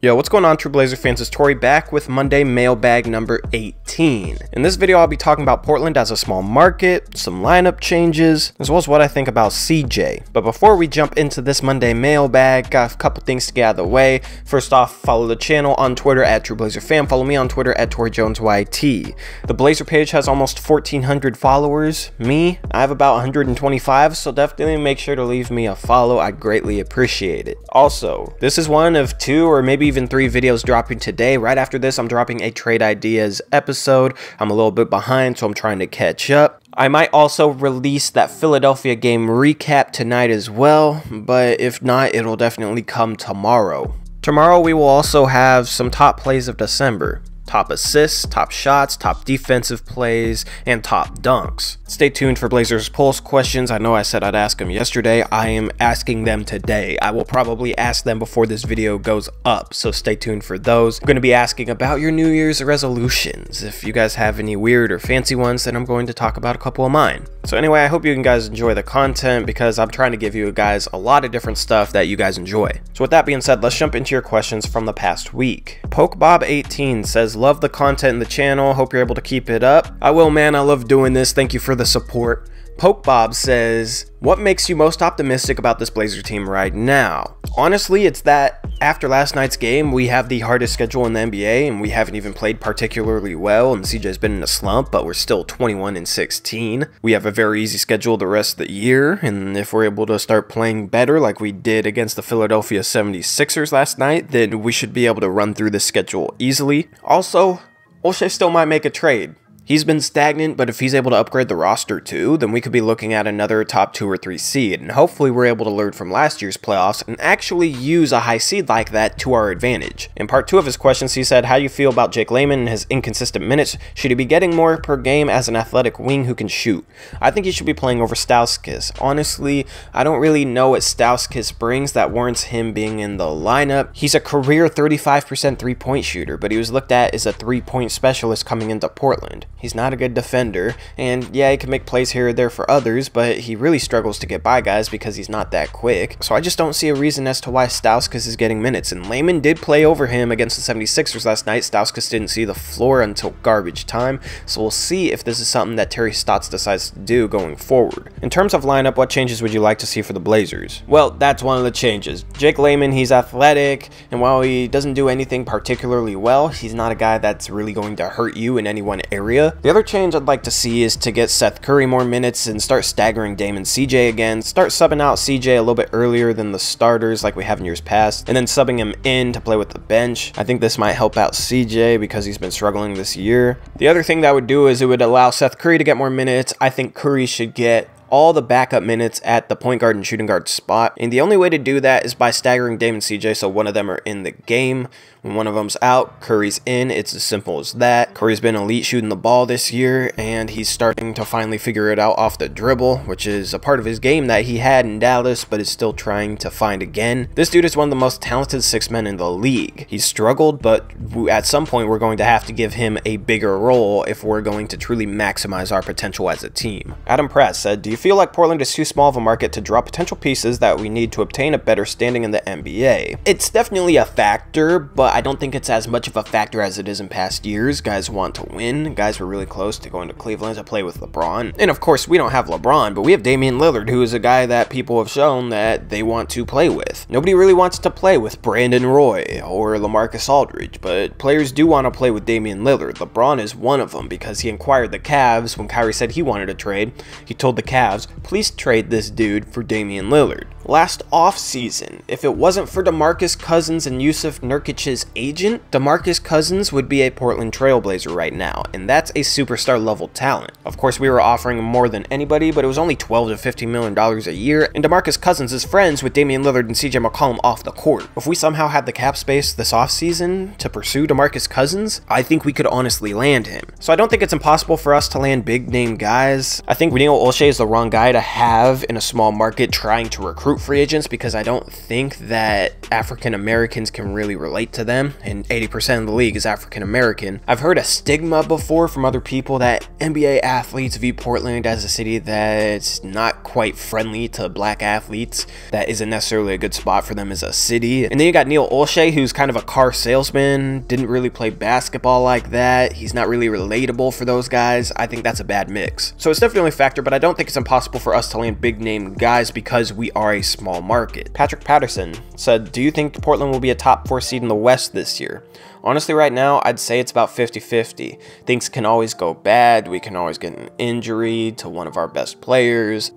Yo, what's going on, true Blazer fans? It's Tori back with Monday Mailbag number 18. In this video, I'll be talking about Portland as a small market, some lineup changes, as well as what I think about CJ. But before we jump into this Monday Mailbag, got a couple things to get out of the way. First off, follow the channel on Twitter at TrueBlazerFan. Follow me on Twitter at ToryJonesYT. The Blazer page has almost 1,400 followers. Me, I have about 125, so definitely make sure to leave me a follow. I'd greatly appreciate it. Also, this is one of 2 or maybe even 3 videos dropping today. Right after this, I'm dropping a trade ideas episode. I'm a little bit behind, so I'm trying to catch up. I might also release that Philadelphia game recap tonight as well, but if not, it'll definitely come tomorrow. Tomorrow, we will also have some top plays of December. Top assists, top shots, top defensive plays, and top dunks. Stay tuned for Blazers Pulse questions. I know I said I'd ask them yesterday. I am asking them today. I will probably ask them before this video goes up, so stay tuned for those. I'm going to be asking about your New Year's resolutions. If you guys have any weird or fancy ones, then I'm going to talk about a couple of mine. So anyway, I hope you guys enjoy the content because I'm trying to give you guys a lot of different stuff that you guys enjoy. So with that being said, let's jump into your questions from the past week. PokeBob18 says, love the content in the channel. Hope you're able to keep it up. I will, man. I love doing this. Thank you for the support. PokeBob says, what makes you most optimistic about this Blazer team right now? Honestly, it's that after last night's game, we have the hardest schedule in the NBA, and we haven't even played particularly well, and CJ's been in a slump, but we're still 21-16. We have a very easy schedule the rest of the year, and if we're able to start playing better like we did against the Philadelphia 76ers last night, then we should be able to run through this schedule easily. Also, Olshey still might make a trade. He's been stagnant, but if he's able to upgrade the roster too, then we could be looking at another top 2 or 3 seed, and hopefully we're able to learn from last year's playoffs and actually use a high seed like that to our advantage. In part 2 of his questions, he said, how do you feel about Jake Layman and his inconsistent minutes? Should he be getting more per game as an athletic wing who can shoot? I think he should be playing over Stauskas. Honestly, I don't really know what Stauskas brings that warrants him being in the lineup. He's a career 35% three-point shooter, but he was looked at as a three-point specialist coming into Portland. He's not a good defender, and yeah, he can make plays here or there for others, but he really struggles to get by guys because he's not that quick. So I just don't see a reason as to why Stauskas is getting minutes, and Layman did play over him against the 76ers last night. Stauskas didn't see the floor until garbage time, so we'll see if this is something that Terry Stotts decides to do going forward. In terms of lineup, what changes would you like to see for the Blazers? Well, that's one of the changes. Jake Layman, he's athletic, and while he doesn't do anything particularly well, he's not a guy that's really going to hurt you in any one area. The other change I'd like to see is to get Seth Curry more minutes and start staggering Dame and CJ again. Start subbing out CJ a little bit earlier than the starters like we have in years past, and then subbing him in to play with the bench. I think this might help out CJ because he's been struggling this year. The other thing that would do is it would allow Seth Curry to get more minutes. I think Curry should get all the backup minutes at the point guard and shooting guard spot, and the only way to do that is by staggering Dame and CJ so one of them are in the game. When one of them's out, Curry's in. It's as simple as that. Curry's been elite shooting the ball this year, and he's starting to finally figure it out off the dribble, which is a part of his game that he had in Dallas, but is still trying to find again. This dude is one of the most talented 6 men in the league. He's struggled, but at some point we're going to have to give him a bigger role if we're going to truly maximize our potential as a team. Adam Pratt said, do you feel like Portland is too small of a market to draw potential pieces that we need to obtain a better standing in the NBA? It's definitely a factor, but I don't think it's as much of a factor as it is in past years. Guys want to win. Guys were really close to going to Cleveland to play with LeBron. And of course, we don't have LeBron, but we have Damian Lillard, who is a guy that people have shown that they want to play with. Nobody really wants to play with Brandon Roy or LaMarcus Aldridge, but players do want to play with Damian Lillard. LeBron is one of them because he inquired the Cavs when Kyrie said he wanted a trade. He told the Cavs, please trade this dude for Damian Lillard. Last offseason, if it wasn't for DeMarcus Cousins and Yusuf Nurkic's agent, DeMarcus Cousins would be a Portland Trailblazer right now, and that's a superstar level talent. Of course, we were offering him more than anybody, but it was only $12 to $15 million a year, and DeMarcus Cousins is friends with Damian Lillard and CJ McCollum off the court. If we somehow had the cap space this offseason to pursue DeMarcus Cousins, I think we could honestly land him. So I don't think it's impossible for us to land big name guys. I think Neil Olshey is the wrong guy to have in a small market trying to recruit recruit free agents because I don't think that African Americans can really relate to them, and 80% of the league is African American. I've heard a stigma before from other people that NBA athletes view Portland as a city that's not quite friendly to black athletes, that isn't necessarily a good spot for them as a city. And then you got Neil Olshey, who's kind of a car salesman, didn't really play basketball like that. He's not really relatable for those guys. I think that's a bad mix. So it's definitely a factor, but I don't think it's impossible for us to land big name guys because we are a small market. Patrick Patterson said, do you think Portland will be a top 4 seed in the West this year? Honestly, right now, I'd say it's about 50-50. Things can always go bad. We can always get an injury to one of our best players.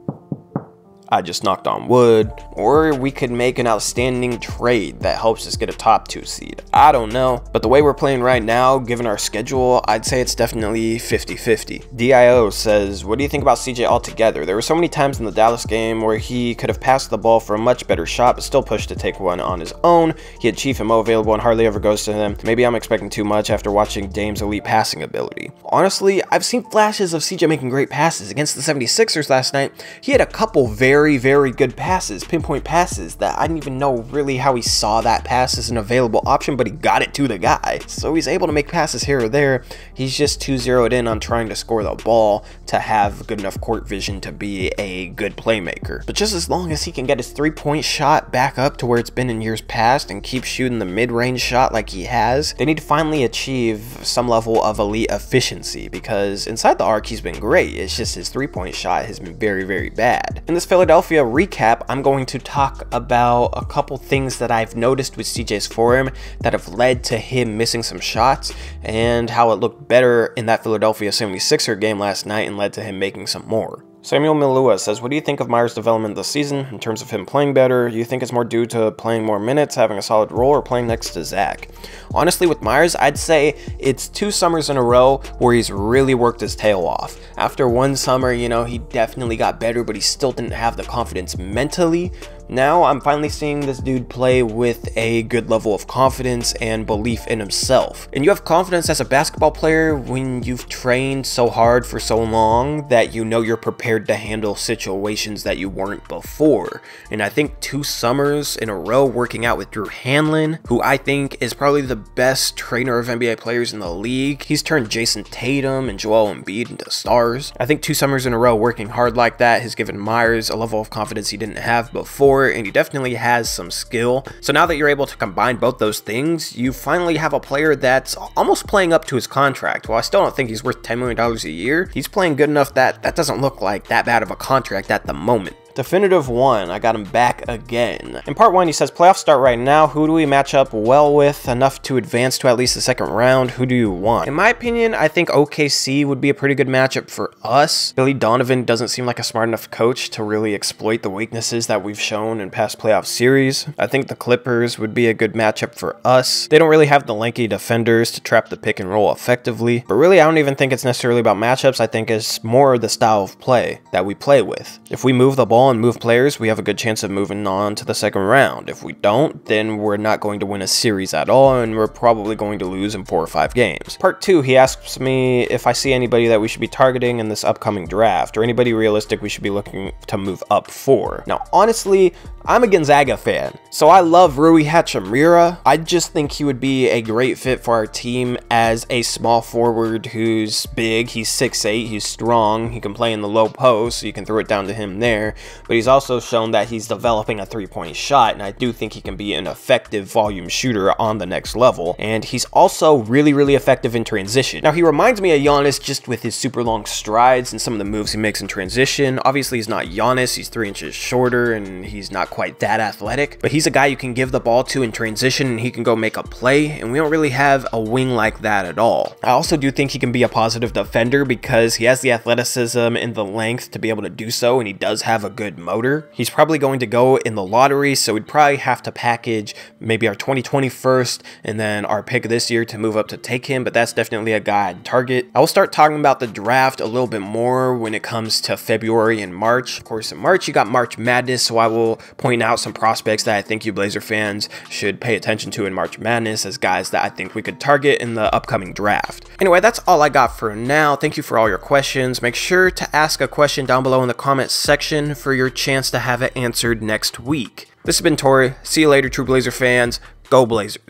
I just knocked on wood. Or we could make an outstanding trade that helps us get a top 2 seed. I don't know. But the way we're playing right now, given our schedule, I'd say it's definitely 50-50. DIO says, what do you think about CJ altogether? There were so many times in the Dallas game where he could have passed the ball for a much better shot, but still pushed to take one on his own. He had Chief and Mo available and hardly ever goes to him. Maybe I'm expecting too much after watching Dame's elite passing ability. Honestly, I've seen flashes of CJ making great passes. Against the 76ers last night, he had a couple very good passes, pinpoint passes, that I didn't even know really how he saw that pass as an available option, but he got it to the guy. So he's able to make passes here or there. He's just too zeroed in on trying to score the ball to have good enough court vision to be a good playmaker. But just as long as he can get his 3-point shot back up to where it's been in years past and keep shooting the mid-range shot like he has, they need to finally achieve some level of elite efficiency, because inside the arc he's been great. It's just his 3-point shot has been very bad. In this Philadelphia recap, I'm going to talk about a couple things that I've noticed with CJ's form that have led to him missing some shots, and how it looked better in that Philadelphia 76er game last night and led to him making some more. Samuel Milua says, what do you think of Meyers' development this season in terms of him playing better? Do you think it's more due to playing more minutes, having a solid role, or playing next to Zach? Honestly, with Meyers, I'd say it's 2 summers in a row where he's really worked his tail off. After one summer, you know, he definitely got better, but he still didn't have the confidence mentally. Now I'm finally seeing this dude play with a good level of confidence and belief in himself. And you have confidence as a basketball player when you've trained so hard for so long that you know you're prepared to handle situations that you weren't before. And I think 2 summers in a row working out with Drew Hanlon, who I think is probably the best trainer of NBA players in the league. He's turned Jason Tatum and Joel Embiid into stars. I think 2 summers in a row working hard like that has given Meyers a level of confidence he didn't have before, and he definitely has some skill. So now that you're able to combine both those things, you finally have a player that's almost playing up to his contract. While I still don't think he's worth $10 million a year, he's playing good enough that that doesn't look like that bad of a contract at the moment. Definitive One, I got him back again. In part 1, he says, playoffs start right now. Who do we match up well with enough to advance to at least the 2nd round? Who do you want? In my opinion, I think OKC would be a pretty good matchup for us. Billy Donovan doesn't seem like a smart enough coach to really exploit the weaknesses that we've shown in past playoff series. I think the Clippers would be a good matchup for us. They don't really have the lanky defenders to trap the pick and roll effectively. But really, I don't even think it's necessarily about matchups. I think it's more the style of play that we play with. If we move the ball and move players, we have a good chance of moving on to the 2nd round. If we don't, then we're not going to win a series at all, and we're probably going to lose in 4 or 5 games. Part 2, he asks me if I see anybody that we should be targeting in this upcoming draft, or anybody realistic we should be looking to move up for. Now, honestly, I'm a Gonzaga fan, so I love Rui Hachimura. I just think he would be a great fit for our team as a small forward who's big. He's 6'8", he's strong, he can play in the low post, so you can throw it down to him there. But he's also shown that he's developing a 3-point shot, and I do think he can be an effective volume shooter on the next level. And he's also really effective in transition. Now, he reminds me of Giannis just with his super long strides and some of the moves he makes in transition. Obviously, he's not Giannis, he's 3 inches shorter, and he's not quite that athletic. But he's a guy you can give the ball to in transition, and he can go make a play, and we don't really have a wing like that at all. I also do think he can be a positive defender because he has the athleticism and the length to be able to do so, and he does have a good motor. He's probably going to go in the lottery, so we'd probably have to package maybe our 2020 first and then our pick this year to move up to take him, but that's definitely a guy I'd target. I will start talking about the draft a little bit more when it comes to February and March. Of course, in March, you got March Madness, so I will point out some prospects that I think you Blazer fans should pay attention to in March Madness as guys that I think we could target in the upcoming draft. Anyway, that's all I got for now. Thank you for all your questions. Make sure to ask a question down below in the comments section. For for your chance to have it answered next week. This has been Tori. See you later, True Blazer fans. Go Blazers.